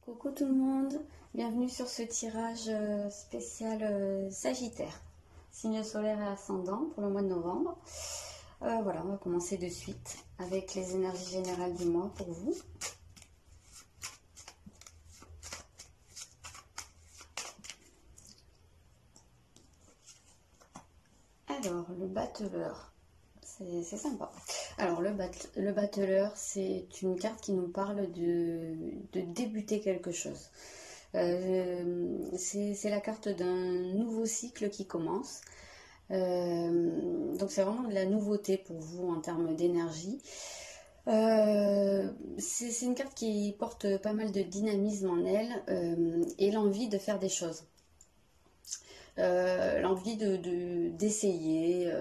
Coucou tout le monde, bienvenue sur ce tirage spécial Sagittaire, signe solaire et ascendant pour le mois de novembre. Voilà, on va commencer de suite avec les énergies générales du mois pour vous. Alors, le battleur, c'est sympa. Alors, le battleur, c'est une carte qui nous parle de débuter quelque chose. C'est la carte d'un nouveau cycle qui commence. Donc, c'est vraiment de la nouveauté pour vous en termes d'énergie. C'est une carte qui porte pas mal de dynamisme en elle et l'envie de faire des choses. L'envie d'essayer.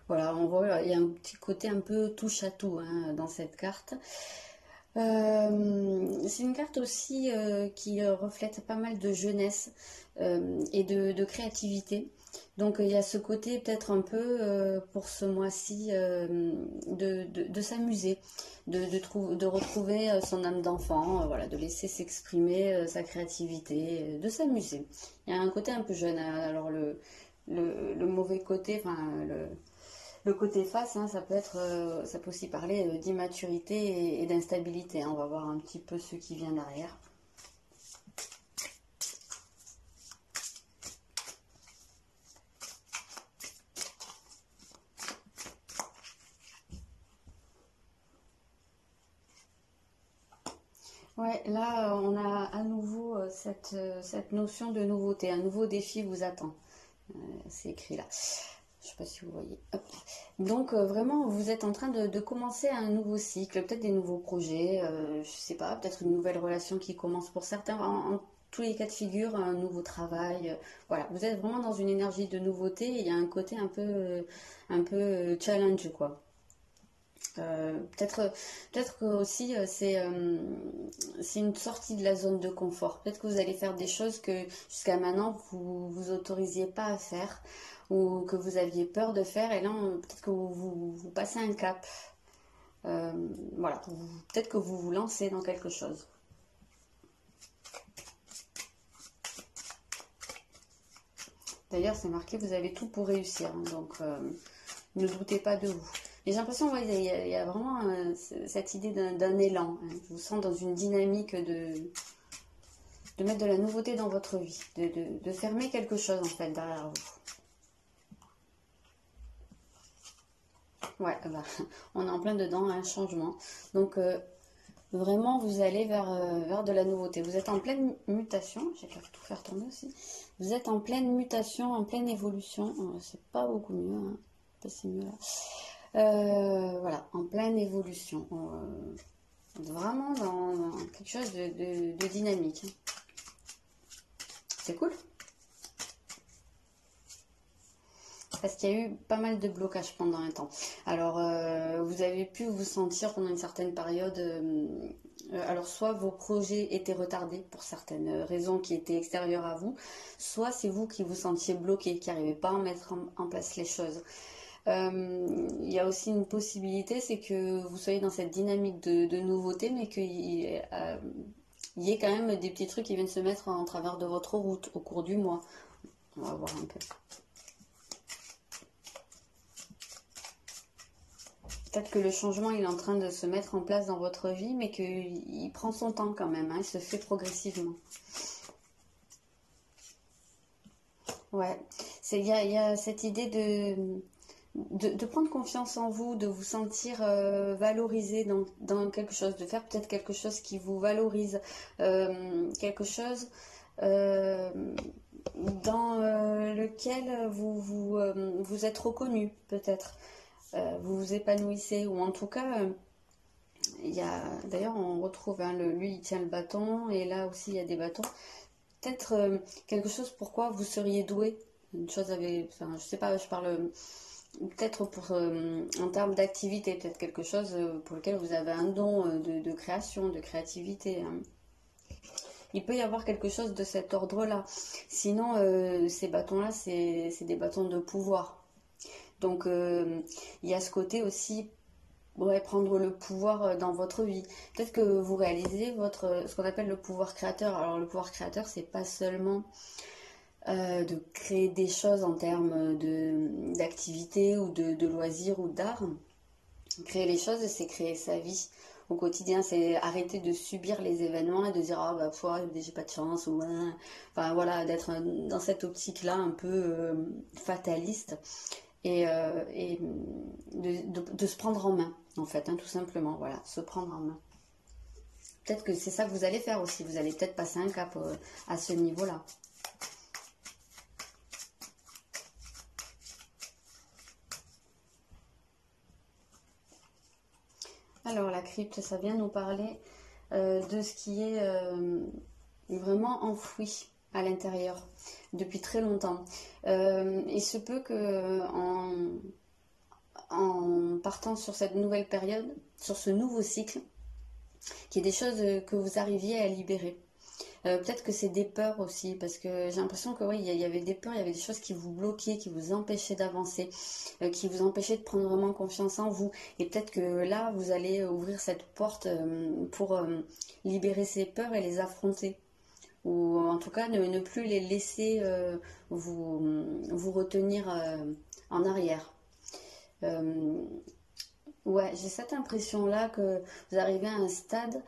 Voilà, on voit, il y a un petit côté un peu touche à tout dans cette carte. C'est une carte aussi qui reflète pas mal de jeunesse et de créativité. Donc il y a ce côté peut-être un peu pour ce mois-ci de s'amuser, de retrouver son âme d'enfant, voilà, de laisser s'exprimer sa créativité, de s'amuser. Il y a un côté un peu jeune, alors le mauvais côté, enfin le côté face, ça peut aussi parler d'immaturité et d'instabilité. On va voir un petit peu ce qui vient derrière. Ouais, là on a à nouveau cette notion de nouveauté, un nouveau défi vous attend. C'est écrit là. Je ne sais pas si vous voyez. Hop. Donc vraiment, vous êtes en train de commencer un nouveau cycle, peut-être des nouveaux projets, je ne sais pas, peut-être une nouvelle relation qui commence pour certains. En tous les cas de figure, un nouveau travail. Voilà, vous êtes vraiment dans une énergie de nouveauté et il y a un côté un peu challenge, quoi. Peut-être que aussi c'est une sortie de la zone de confort. Peut-être que vous allez faire des choses que jusqu'à maintenant vous autorisiez pas à faire ou que vous aviez peur de faire et là peut-être que vous passez un cap. Voilà, peut-être que vous vous lancez dans quelque chose. D'ailleurs, c'est marqué, vous avez tout pour réussir, donc ne doutez pas de vous. Et j'ai l'impression, ouais, il y a vraiment cette idée d'un élan. Je vous sens dans une dynamique de mettre de la nouveauté dans votre vie, de fermer quelque chose en fait derrière vous. Ouais, bah, on est en plein dedans, un changement. Donc vraiment, vous allez vers de la nouveauté. Vous êtes en pleine mutation. J'ai qu'à tout faire tomber aussi. Vous êtes en pleine mutation, en pleine évolution. C'est pas beaucoup mieux. C'est mieux là. Voilà, en pleine évolution. Vraiment dans quelque chose de dynamique. C'est cool. Parce qu'il y a eu pas mal de blocages pendant un temps. Alors, vous avez pu vous sentir pendant une certaine période... alors, soit vos projets étaient retardés pour certaines raisons qui étaient extérieures à vous, soit c'est vous qui vous sentiez bloqué, qui n'arrivez pas à mettre en place les choses. Il y a aussi une possibilité, c'est que vous soyez dans cette dynamique de nouveauté, mais qu'il y ait quand même des petits trucs qui viennent se mettre en travers de votre route au cours du mois. On va voir un peu. Peut-être que le changement il est en train de se mettre en place dans votre vie, mais qu'il prend son temps quand même, il se fait progressivement. Ouais, il y a cette idée de prendre confiance en vous, de vous sentir valorisé dans quelque chose, de faire peut-être quelque chose qui vous valorise, quelque chose dans lequel vous êtes reconnu peut-être, vous vous épanouissez, ou en tout cas, d'ailleurs on retrouve, lui il tient le bâton, et là aussi il y a des bâtons, peut-être quelque chose pourquoi vous seriez doué, une chose enfin je sais pas, je parle... peut-être en termes d'activité, peut-être quelque chose pour lequel vous avez un don de création, de créativité. Il peut y avoir quelque chose de cet ordre-là. Sinon, ces bâtons-là, c'est des bâtons de pouvoir. Donc, il y a ce côté aussi ouais, prendre le pouvoir dans votre vie. Peut-être que vous réalisez ce qu'on appelle le pouvoir créateur. Alors le pouvoir créateur, c'est pas seulement de créer des choses en termes d'activité ou de loisirs ou d'art. Créer les choses, c'est créer sa vie au quotidien, c'est arrêter de subir les événements et de dire ah bah j'ai pas de chance ou enfin voilà, d'être dans cette optique-là un peu fataliste et de se prendre en main en fait, hein, tout simplement, voilà, se prendre en main. Peut-être que c'est ça que vous allez faire aussi, vous allez peut-être passer un cap à ce niveau-là. Alors la crypte, ça vient nous parler de ce qui est vraiment enfoui à l'intérieur depuis très longtemps. Il se peut que en partant sur cette nouvelle période, sur ce nouveau cycle, qu'il y ait des choses que vous arriviez à libérer. Peut-être que c'est des peurs aussi, parce que j'ai l'impression que oui, il y avait des peurs, il y avait des choses qui vous bloquaient, qui vous empêchaient d'avancer, qui vous empêchaient de prendre vraiment confiance en vous. Et peut-être que là, vous allez ouvrir cette porte pour libérer ces peurs et les affronter. Ou en tout cas, ne plus les laisser vous retenir en arrière. Ouais, j'ai cette impression-là que vous arrivez à un stade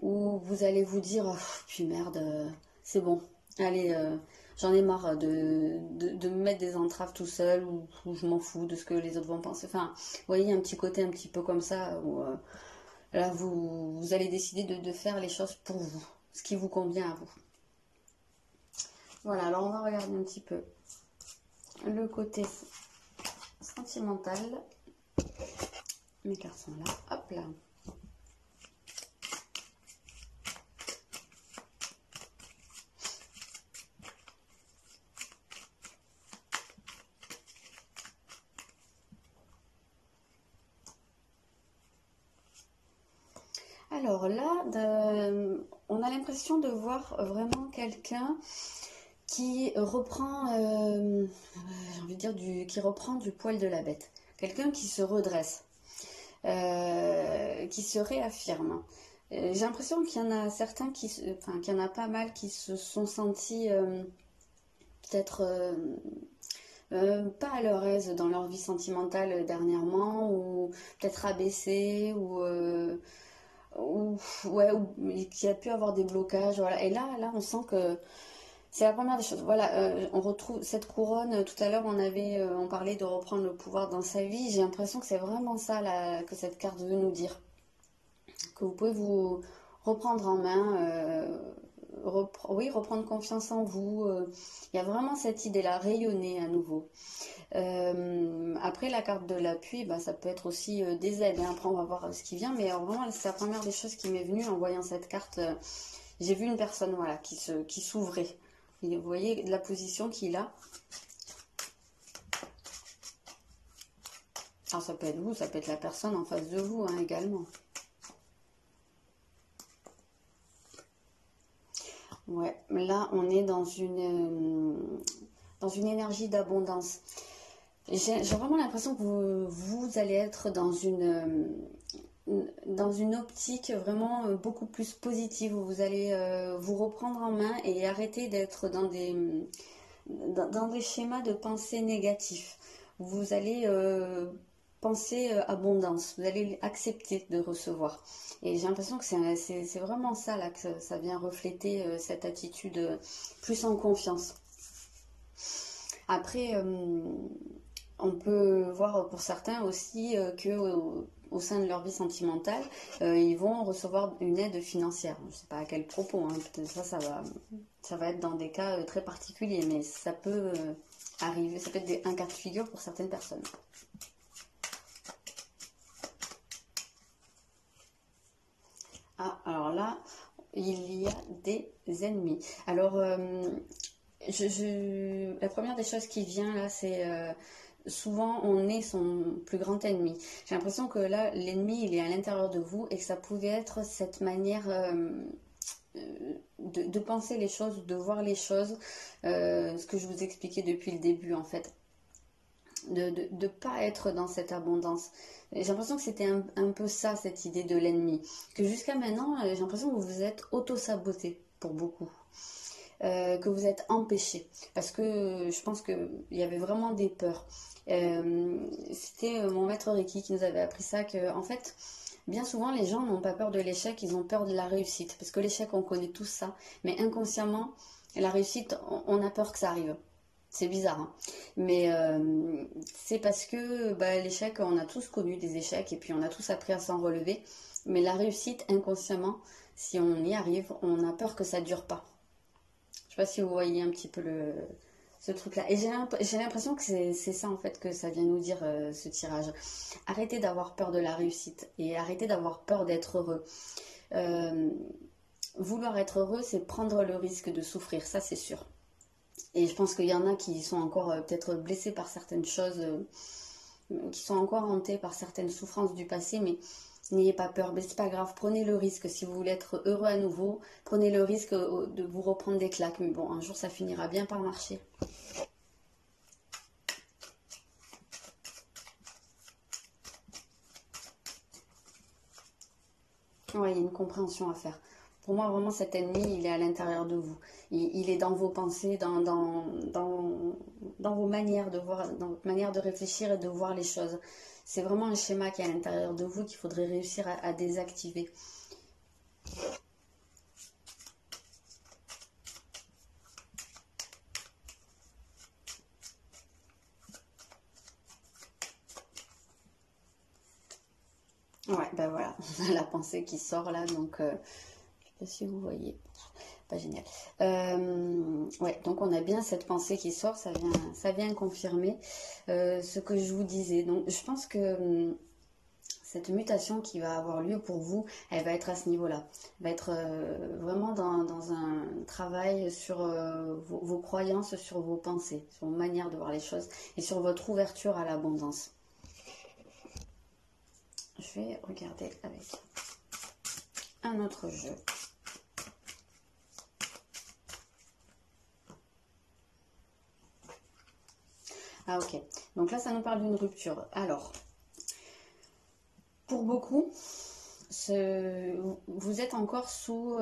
où vous allez vous dire oh, puis merde, c'est bon, allez, j'en ai marre de me mettre des entraves tout seul ou je m'en fous de ce que les autres vont penser. Enfin, vous voyez, un petit côté un petit peu comme ça où là vous allez décider de faire les choses pour vous, ce qui vous convient à vous. Voilà, alors on va regarder un petit peu le côté sentimental. Mes cartes sont là, hop là. Alors là, on a l'impression de voir vraiment quelqu'un qui reprend, j'ai envie de dire, qui reprend du poil de la bête. Quelqu'un qui se redresse, qui se réaffirme. J'ai l'impression qu'il y en a certains enfin, qu'il y en a pas mal qui se sont sentis peut-être pas à leur aise dans leur vie sentimentale dernièrement, ou peut-être abaissés, ou ouais, ou qu'il y a pu avoir des blocages, voilà. Et là, on sent que c'est la première des choses. Voilà, on retrouve cette couronne. Tout à l'heure, on parlait de reprendre le pouvoir dans sa vie. J'ai l'impression que c'est vraiment ça là, que cette carte veut nous dire. Que vous pouvez vous reprendre en main, oui, reprendre confiance en vous. Il y a vraiment cette idée-là, rayonner à nouveau. Après, la carte de l'appui, bah, ça peut être aussi des aides, hein. Après, on va voir ce qui vient. Mais vraiment, c'est la première des choses qui m'est venue en voyant cette carte. J'ai vu une personne voilà, qui s'ouvrait. Vous voyez la position qu'il a. Alors ça peut être vous, ça peut être la personne en face de vous hein, également. Ouais, là on est dans une énergie d'abondance. J'ai vraiment l'impression que vous allez être dans une optique vraiment beaucoup plus positive où vous allez vous reprendre en main et arrêter d'être dans des schémas de pensée négatifs. Vous allez penser abondance, vous allez accepter de recevoir. Et j'ai l'impression que c'est vraiment ça là que ça vient refléter cette attitude plus en confiance. Après, on peut voir pour certains aussi que au sein de leur vie sentimentale, ils vont recevoir une aide financière. Je ne sais pas à quel propos, hein. Peut-être ça va être dans des cas très particuliers, mais ça peut arriver, ça peut être un cas de figure pour certaines personnes. Ah, alors là, il y a des ennemis. Alors, la première des choses qui vient là, c'est souvent on est son plus grand ennemi. J'ai l'impression que là, l'ennemi, il est à l'intérieur de vous et que ça pouvait être cette manière de penser les choses, de voir les choses, ce que je vous expliquais depuis le début en fait. de pas être dans cette abondance. J'ai l'impression que c'était un peu ça, cette idée de l'ennemi. Que jusqu'à maintenant, j'ai l'impression que vous vous êtes auto-saboté pour beaucoup. Que vous êtes empêché. Parce que je pense qu'il y avait vraiment des peurs. C'était mon maître Reiki qui nous avait appris ça, que en fait, bien souvent, les gens n'ont pas peur de l'échec, ils ont peur de la réussite. Parce que l'échec, on connaît tous ça. Mais inconsciemment, la réussite, on a peur que ça arrive. C'est bizarre, hein. Mais c'est parce que bah, l'échec, on a tous connu des échecs et puis on a tous appris à s'en relever. Mais la réussite, inconsciemment, si on y arrive, on a peur que ça dure pas. Je sais pas si vous voyez un petit peu ce truc-là. Et j'ai l'impression que c'est ça en fait que ça vient nous dire ce tirage. Arrêtez d'avoir peur de la réussite et arrêtez d'avoir peur d'être heureux. Euh, Vouloir être heureux, c'est prendre le risque de souffrir, ça c'est sûr. Et je pense qu'il y en a qui sont encore peut-être blessés par certaines choses, qui sont encore hantés par certaines souffrances du passé, mais n'ayez pas peur, mais c'est pas grave, prenez le risque. Si vous voulez être heureux à nouveau, prenez le risque de vous reprendre des claques. Mais bon, un jour ça finira bien par marcher. Ouais, il y a une compréhension à faire. Pour moi, vraiment, cet ennemi, il est à l'intérieur de vous. Il est dans vos pensées, dans vos manières de voir, dans votre manière de réfléchir et de voir les choses. C'est vraiment un schéma qui est à l'intérieur de vous qu'il faudrait réussir à désactiver. Ouais, ben voilà, on a la pensée qui sort là, donc je sais pas si vous voyez, pas génial. Ouais, donc on a bien cette pensée qui sort, ça vient confirmer ce que je vous disais. Donc je pense que cette mutation qui va avoir lieu pour vous, elle va être à ce niveau-là. Elle va être vraiment dans un travail sur vos croyances, sur vos pensées, sur vos manières de voir les choses et sur votre ouverture à l'abondance. Je vais regarder avec un autre jeu. Ah ok, donc là ça nous parle d'une rupture. Alors, pour beaucoup, vous êtes encore sous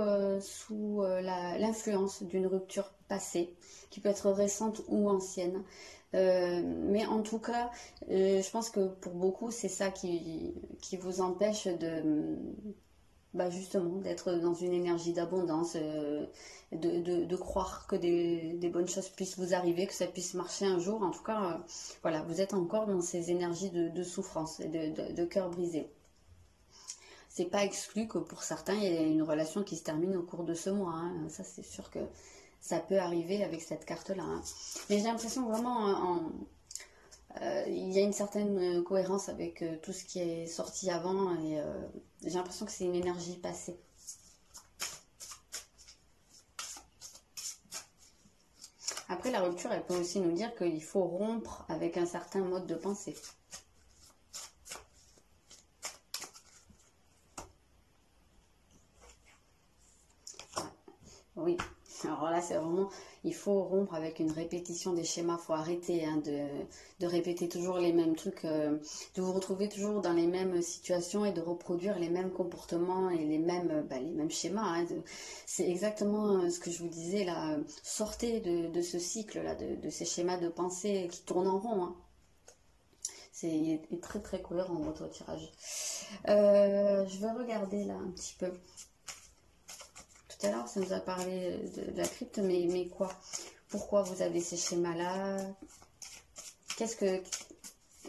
l'influence d'une rupture passée, qui peut être récente ou ancienne. Mais en tout cas, je pense que pour beaucoup, c'est ça qui vous empêche bah justement, d'être dans une énergie d'abondance, de croire que des bonnes choses puissent vous arriver, que ça puisse marcher un jour. En tout cas, voilà, vous êtes encore dans ces énergies de souffrance et de cœur brisé. C'est pas exclu que pour certains, il y ait une relation qui se termine au cours de ce mois, hein. Ça, c'est sûr que ça peut arriver avec cette carte-là, hein. Mais j'ai l'impression vraiment, il y a une certaine cohérence avec tout ce qui est sorti avant et j'ai l'impression que c'est une énergie passée. Après, la rupture, elle peut aussi nous dire qu'il faut rompre avec un certain mode de pensée. Oui, alors là, c'est vraiment, il faut rompre avec une répétition des schémas, il faut arrêter hein, de répéter toujours les mêmes trucs, de vous retrouver toujours dans les mêmes situations et de reproduire les mêmes comportements et les mêmes schémas, hein. C'est exactement ce que je vous disais là, sortez de ce cycle-là, de ces schémas de pensée qui tournent en rond, hein. C'est très très cohérent votre tirage. Je vais regarder là un petit peu. Tout à l'heure, ça nous a parlé de la crypte, mais quoi? Pourquoi vous avez ces schémas-là?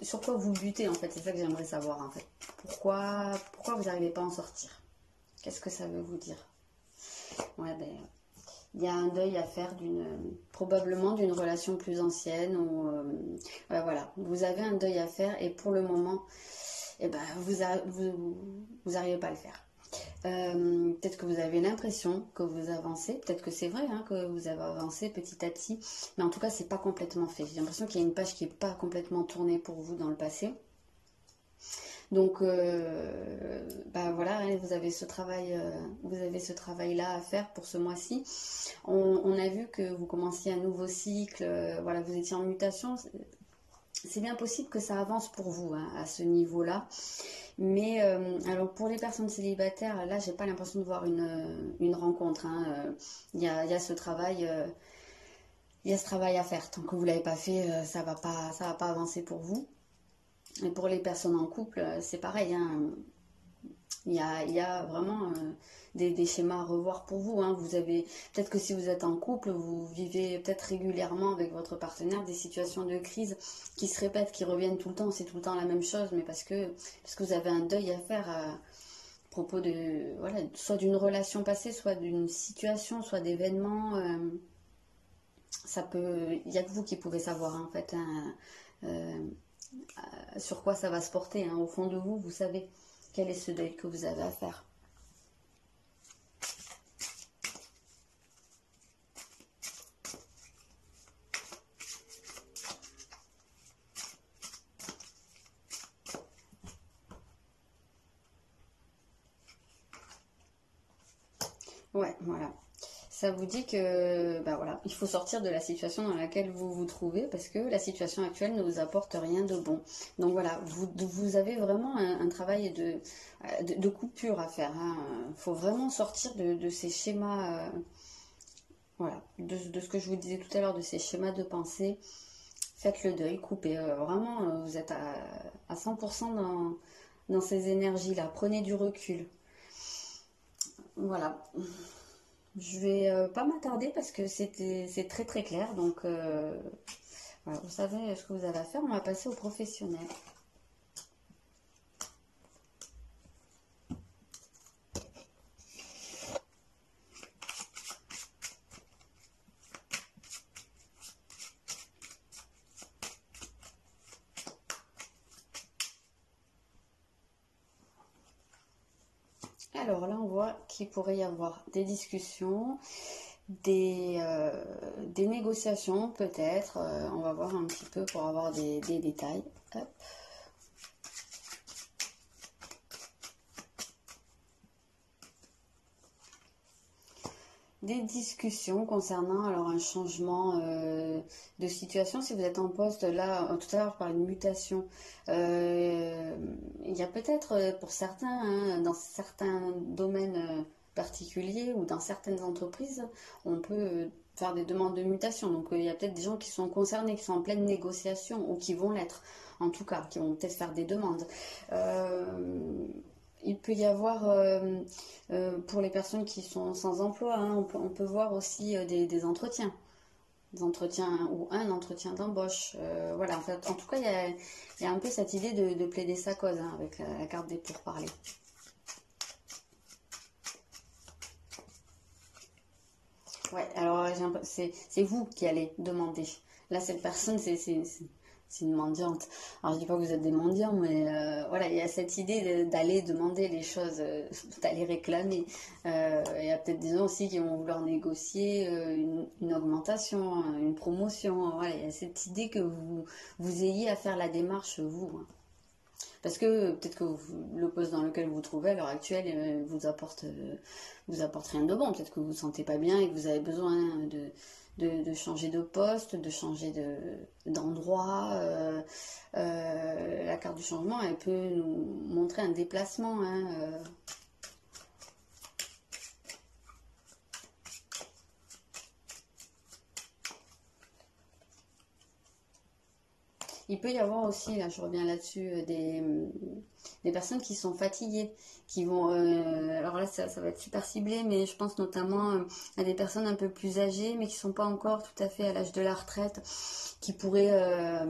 Sur quoi vous butez en fait? C'est ça que j'aimerais savoir en fait. Pourquoi vous n'arrivez pas à en sortir? Qu'est-ce que ça veut vous dire? Ouais, ben, il y a un deuil à faire probablement d'une relation plus ancienne ou ouais, voilà, vous avez un deuil à faire et pour le moment, eh ben, vous n'arrivez pas à le faire. Peut-être que vous avez l'impression que vous avancez, peut-être que c'est vrai hein, que vous avez avancé petit à petit, mais en tout cas c'est pas complètement fait. J'ai l'impression qu'il y a une page qui n'est pas complètement tournée pour vous dans le passé. Donc bah voilà, hein, vous avez ce travail là à faire pour ce mois-ci. On a vu que vous commenciez un nouveau cycle, voilà, vous étiez en mutation. c'est bien possible que ça avance pour vous hein, à ce niveau-là. Mais alors pour les personnes célibataires, là, j'ai pas l'impression de voir une rencontre. Hein. Il y a ce travail, il y a ce travail à faire. Tant que vous l'avez pas fait, ça va pas avancer pour vous. Et pour les personnes en couple, c'est pareil. Hein. Il y a vraiment des schémas à revoir pour vous. Hein. Vous avez peut-être que si vous êtes en couple, vous vivez peut-être régulièrement avec votre partenaire des situations de crise qui se répètent, qui reviennent tout le temps. C'est tout le temps la même chose, mais parce que vous avez un deuil à faire à propos de voilà, soit d'une relation passée, soit d'une situation, soit d'événements. Ça peut, il y a que vous qui pouvez savoir hein, en fait hein, euh, sur quoi ça va se porter. Hein. Au fond de vous, vous savez quel est ce deuil que vous avez à faire. Ouais, voilà. Ça vous dit que bah voilà, il faut sortir de la situation dans laquelle vous vous trouvez parce que la situation actuelle ne vous apporte rien de bon. Donc voilà, vous avez vraiment un travail de coupure à faire. Il hein. Faut vraiment sortir de ces schémas, voilà, de ce que je vous disais tout à l'heure, de ces schémas de pensée. Faites le deuil, coupez. Vraiment, vous êtes à 100% dans ces énergies-là. Prenez du recul. Voilà. Je vais pas m'attarder parce que c'est très très clair. Donc, voilà, vous savez ce que vous avez à faire. On va passer au professionnel. Alors là, on voit qu'il pourrait y avoir des discussions, des négociations peut-être. On va voir un petit peu pour avoir des détails. Hop. Des discussions concernant alors un changement de situation. Si vous êtes en poste, là, tout à l'heure, je parlais de mutation. Il y a peut-être pour certains, hein, dans certains domaines particuliers ou dans certaines entreprises, on peut faire des demandes de mutation. Donc il y a peut-être des gens qui sont concernés, qui sont en pleine négociation ou qui vont l'être, en tout cas, qui vont peut-être faire des demandes. Il peut y avoir, pour les personnes qui sont sans emploi, hein, on peut voir aussi des entretiens ou un entretien d'embauche. Voilà, en fait, en tout cas, il y a un peu cette idée de plaider sa cause hein, avec la carte des pourparlers. Ouais, alors c'est vous qui allez demander. Là, cette personne, c'est une mendiante. Alors, je dis pas que vous êtes des mendiants, mais voilà, il y a cette idée d'aller demander les choses, d'aller réclamer. Il y a peut-être des gens aussi qui vont vouloir négocier une augmentation, hein, une promotion. Voilà, il y a cette idée que vous ayez à faire la démarche, vous. Hein. Parce que peut-être que le poste dans lequel vous vous trouvez à l'heure actuelle vous apporte rien de bon. Peut-être que vous vous sentez pas bien et que vous avez besoin de changer de poste, de changer d'endroit. La carte du changement, elle peut nous montrer un déplacement. Hein, Il peut y avoir aussi, là je reviens là-dessus, des personnes qui sont fatiguées, qui vont, alors là ça va être super ciblé, mais je pense notamment à des personnes un peu plus âgées, mais qui ne sont pas encore tout à fait à l'âge de la retraite, qui pourraient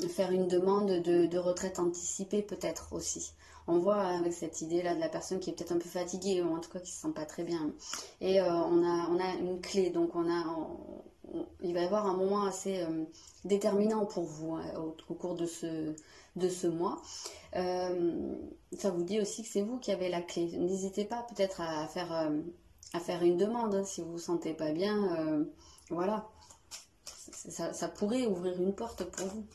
faire une demande de retraite anticipée peut-être aussi. On voit avec cette idée-là de la personne qui est peut-être un peu fatiguée, ou en tout cas qui ne se sent pas très bien. Et on a une clé, donc il va y avoir un moment assez déterminant pour vous hein, au cours de ce mois. Ça vous dit aussi que c'est vous qui avez la clé. N'hésitez pas peut-être à faire une demande hein, si vous vous sentez pas bien. Voilà, ça pourrait ouvrir une porte pour vous.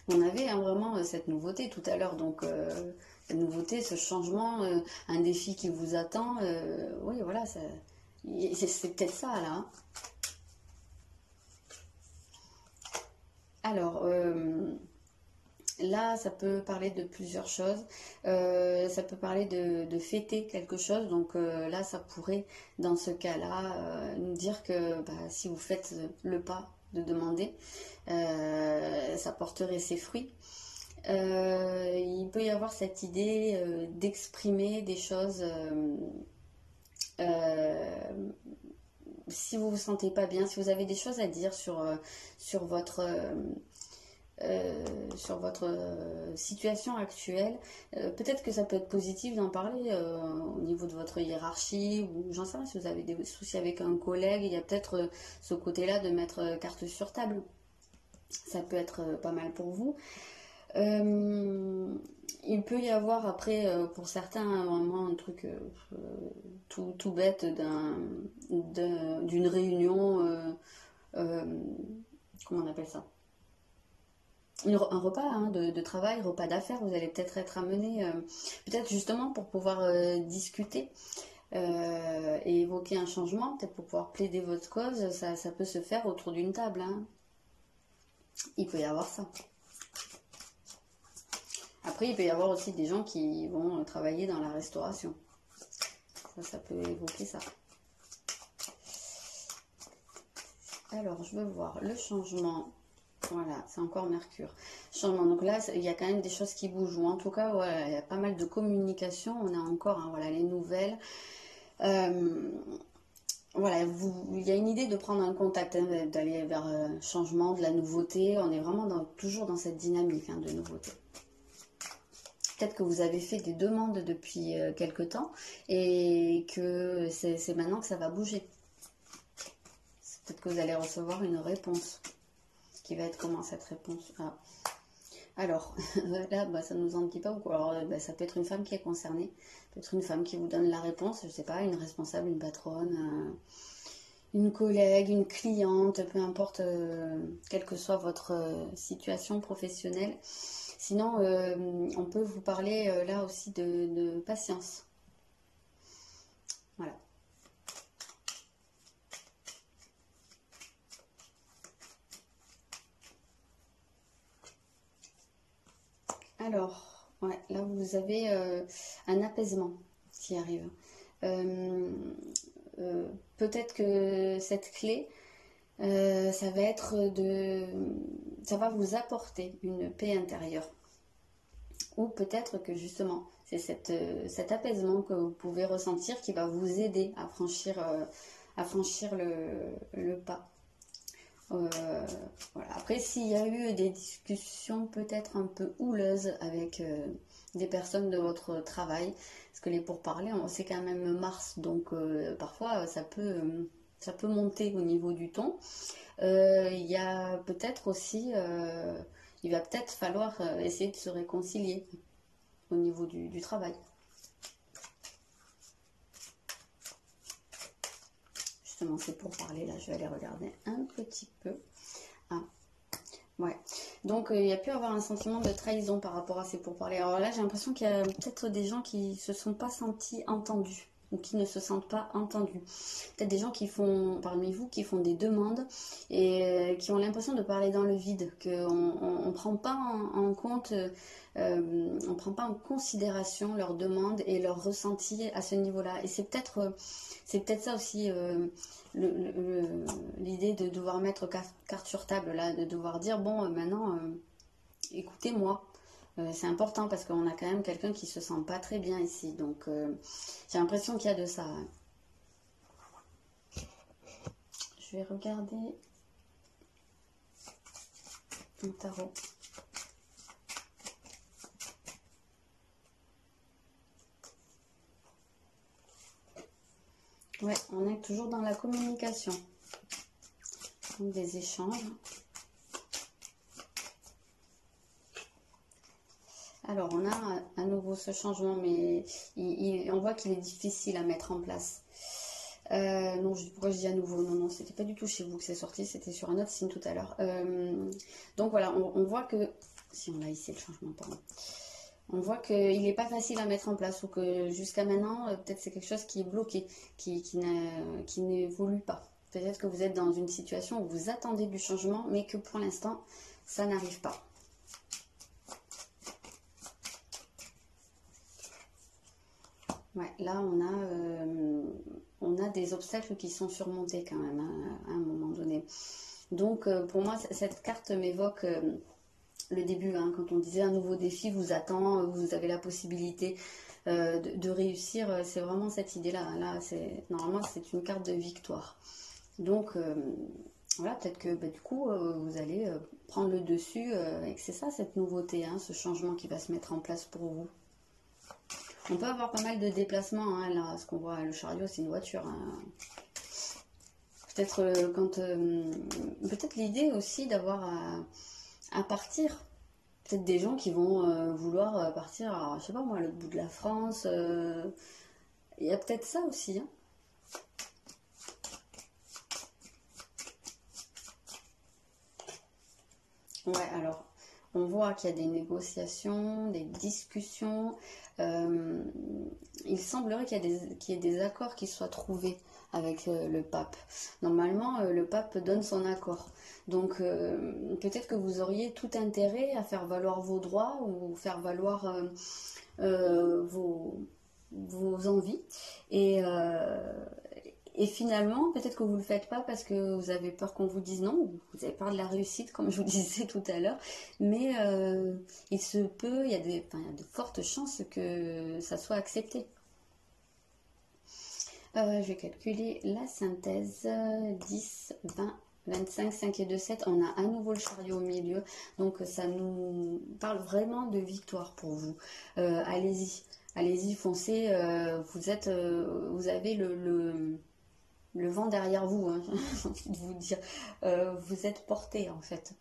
On avait hein, vraiment cette nouveauté tout à l'heure, donc cette nouveauté, ce changement, un défi qui vous attend, oui voilà, c'est peut-être ça là. Hein. Alors, là, ça peut parler de plusieurs choses. Ça peut parler de fêter quelque chose. Donc là, ça pourrait, dans ce cas-là, nous dire que bah, si vous faites le pas de demander, ça porterait ses fruits. Il peut y avoir cette idée d'exprimer des choses. Si vous vous sentez pas bien, si vous avez des choses à dire sur votre sur votre situation actuelle. Peut-être que ça peut être positif d'en parler au niveau de votre hiérarchie, ou j'en sais rien, si vous avez des soucis avec un collègue, il y a peut-être ce côté-là de mettre carte sur table. Ça peut être pas mal pour vous. Il peut y avoir après, pour certains, vraiment un truc tout bête d'une réunion, comment on appelle ça, un repas hein, de travail, repas d'affaires, vous allez peut-être être amené, peut-être justement pour pouvoir discuter et évoquer un changement, peut-être pour pouvoir plaider votre cause, ça peut se faire autour d'une table. Hein. Il peut y avoir ça. Après, il peut y avoir aussi des gens qui vont travailler dans la restauration. Ça peut évoquer ça. Alors, je veux voir le changement. Voilà, c'est encore Mercure. Changement. Donc là, il y a quand même des choses qui bougent. Ou en tout cas, voilà, il y a pas mal de communication. On a encore hein, voilà, les nouvelles. Voilà, il y a une idée de prendre un contact, hein, d'aller vers un changement, de la nouveauté. On est vraiment toujours dans cette dynamique hein, de nouveauté. Peut-être que vous avez fait des demandes depuis quelque temps et que c'est maintenant que ça va bouger. Peut-être que vous allez recevoir une réponse. Qui va être comment cette réponse? Alors, là, bah, ça ne nous en dit pas beaucoup. Alors, bah, ça peut être une femme qui est concernée. Peut-être une femme qui vous donne la réponse. Je ne sais pas, une responsable, une patronne, une collègue, une cliente, peu importe, quelle que soit votre situation professionnelle. Sinon, on peut vous parler là aussi de patience. Voilà. Alors, ouais, là vous avez un apaisement qui arrive. Peut-être que cette clé, ça va être ça va vous apporter une paix intérieure. Ou peut-être que justement, c'est cet apaisement que vous pouvez ressentir qui va vous aider à franchir le pas. Voilà. Après, s'il y a eu des discussions peut-être un peu houleuses avec des personnes de votre travail, parce que les pourparlers, c'est quand même Mars, donc parfois ça peut monter au niveau du ton. Il y a peut-être aussi, il va peut-être falloir essayer de se réconcilier au niveau du travail. Justement, c'est pour parler, là, je vais aller regarder un petit peu. Ah, ouais. Donc, il y a pu avoir un sentiment de trahison par rapport à ces pourparlers. Alors là, j'ai l'impression qu'il y a peut-être des gens qui se sont pas sentis entendus ou qui ne se sentent pas entendus. Peut-être des gens parmi vous, qui font des demandes et qui ont l'impression de parler dans le vide, qu'on ne prend pas en compte, on prend pas en considération leurs demandes et leurs ressentis à ce niveau-là. Et c'est peut-être ça aussi l'idée de devoir mettre carte sur table, là, de devoir dire, bon, maintenant, écoutez-moi. C'est important parce qu'on a quand même quelqu'un qui se sent pas très bien ici. Donc, j'ai l'impression qu'il y a de ça. Hein. Je vais regarder un tarot. Ouais, on est toujours dans la communication. Donc, des échanges. Alors, on a à nouveau ce changement, mais on voit qu'il est difficile à mettre en place. Non, pourquoi je dis à nouveau? Non, c'était pas du tout chez vous que c'est sorti, c'était sur un autre signe tout à l'heure. Donc voilà, on voit que... Si on a ici le changement, pardon. On voit qu'il n'est pas facile à mettre en place, ou que jusqu'à maintenant, peut-être c'est quelque chose qui est bloqué, qui n'évolue pas. Peut-être que vous êtes dans une situation où vous attendez du changement, mais que pour l'instant, ça n'arrive pas. Ouais, là on a des obstacles qui sont surmontés quand même hein, à un moment donné. Donc pour moi cette carte m'évoque le début, hein, quand on disait un nouveau défi vous attend, vous avez la possibilité de réussir, c'est vraiment cette idée-là. Là, normalement c'est une carte de victoire. Donc voilà, peut-être que bah, du coup vous allez prendre le dessus et que c'est ça cette nouveauté, hein, ce changement qui va se mettre en place pour vous. On peut avoir pas mal de déplacements, hein, là, ce qu'on voit, le chariot c'est une voiture. Hein. Peut-être peut-être l'idée aussi d'avoir à partir. Peut-être des gens qui vont vouloir partir, alors, je sais pas moi, à l'autre bout de la France. Il y a peut-être ça aussi. Hein. Ouais, alors, on voit qu'il y a des négociations, des discussions. Il semblerait qu'il y ait des accords qui soient trouvés avec le pape. Normalement, le pape donne son accord. Donc, peut-être que vous auriez tout intérêt à faire valoir vos droits ou faire valoir vos envies. Et finalement, peut-être que vous ne le faites pas parce que vous avez peur qu'on vous dise non, ou vous avez peur de la réussite, comme je vous disais tout à l'heure. Mais il se peut, il y a de fortes chances que ça soit accepté. Je vais calculer la synthèse. 10, 20, 25, 5 et 2, 7. On a à nouveau le chariot au milieu. Donc ça nous parle vraiment de victoire pour vous. Allez-y. Allez-y, foncez. Vous avez le vent derrière vous, hein, j'ai envie de vous dire. Vous êtes porté en fait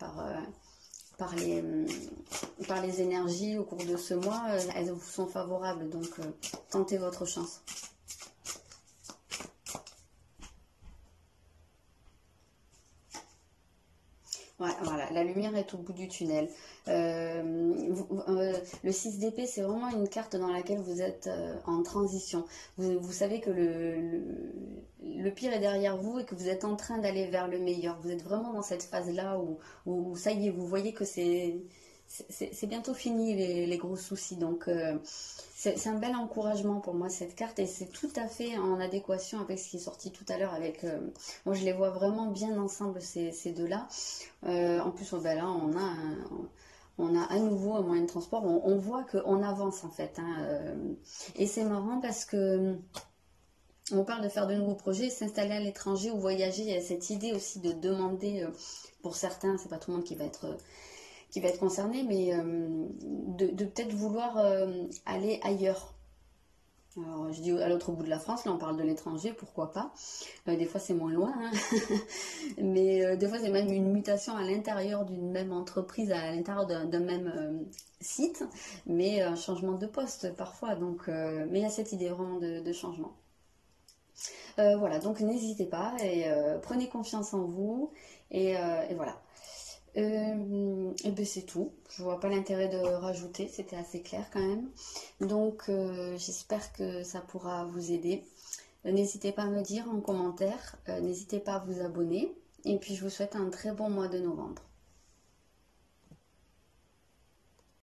par les énergies au cours de ce mois. Elles vous sont favorables, donc tentez votre chance. Ouais, voilà, la lumière est au bout du tunnel. Le 6 d'épée, c'est vraiment une carte dans laquelle vous êtes en transition. Vous savez que le pire est derrière vous et que vous êtes en train d'aller vers le meilleur. Vous êtes vraiment dans cette phase-là où ça y est, vous voyez que c'est bientôt fini les gros soucis. Donc c'est un bel encouragement pour moi cette carte et c'est tout à fait en adéquation avec ce qui est sorti tout à l'heure avec moi je les vois vraiment bien ensemble ces deux-là. En plus ben là on a à nouveau un moyen de transport, on voit qu'on avance en fait. Hein, et c'est marrant parce que on parle de faire de nouveaux projets, s'installer à l'étranger ou voyager. Il y a cette idée aussi de demander, pour certains, c'est pas tout le monde qui va être concerné, mais de peut-être vouloir aller ailleurs. Alors, je dis à l'autre bout de la France, là on parle de l'étranger, pourquoi pas. Des fois c'est moins loin, hein. Mais des fois c'est même une mutation à l'intérieur d'une même entreprise, à l'intérieur d'un même site, mais un changement de poste parfois. Donc, mais il y a cette idée vraiment de changement. Voilà, donc n'hésitez pas et prenez confiance en vous et voilà. Et ben c'est tout. Je vois pas l'intérêt de rajouter, c'était assez clair quand même. Donc j'espère que ça pourra vous aider. N'hésitez pas à me dire en commentaire, n'hésitez pas à vous abonner. Et puis je vous souhaite un très bon mois de novembre.